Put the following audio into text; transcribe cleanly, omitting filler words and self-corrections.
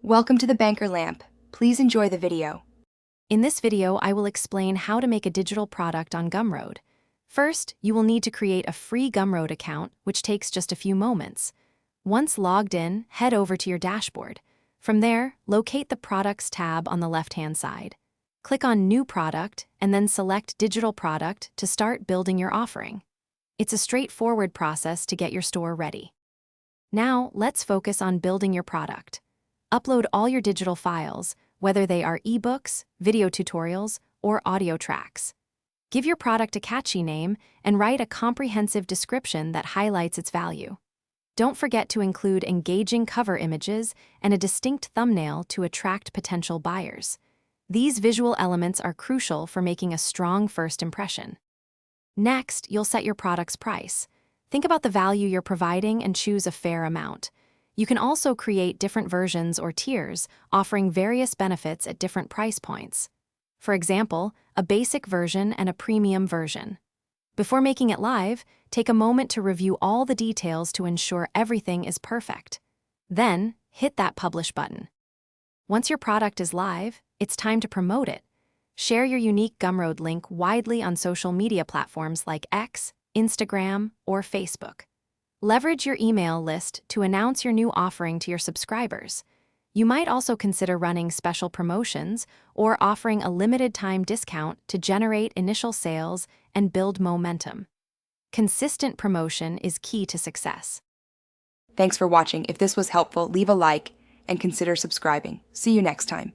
Welcome to the Banker Lamp. Please enjoy the video. In this video, I will explain how to make a digital product on Gumroad. First, you will need to create a free Gumroad account, which takes just a few moments. Once logged in, head over to your dashboard. From there, locate the Products tab on the left-hand side. Click on New Product and then select Digital Product to start building your offering. It's a straightforward process to get your store ready. Now, let's focus on building your product. Upload all your digital files, whether they are ebooks, video tutorials, or audio tracks. Give your product a catchy name and write a comprehensive description that highlights its value. Don't forget to include engaging cover images and a distinct thumbnail to attract potential buyers. These visual elements are crucial for making a strong first impression. Next, you'll set your product's price. Think about the value you're providing and choose a fair amount. You can also create different versions or tiers, offering various benefits at different price points. For example, a basic version and a premium version. Before making it live, take a moment to review all the details to ensure everything is perfect. Then, hit that Publish button. Once your product is live, it's time to promote it. Share your unique Gumroad link widely on social media platforms like X, Instagram, or Facebook. Leverage your email list to announce your new offering to your subscribers. You might also consider running special promotions or offering a limited-time discount to generate initial sales and build momentum. Consistent promotion is key to success. Thanks for watching. If this was helpful, leave a like and consider subscribing. See you next time.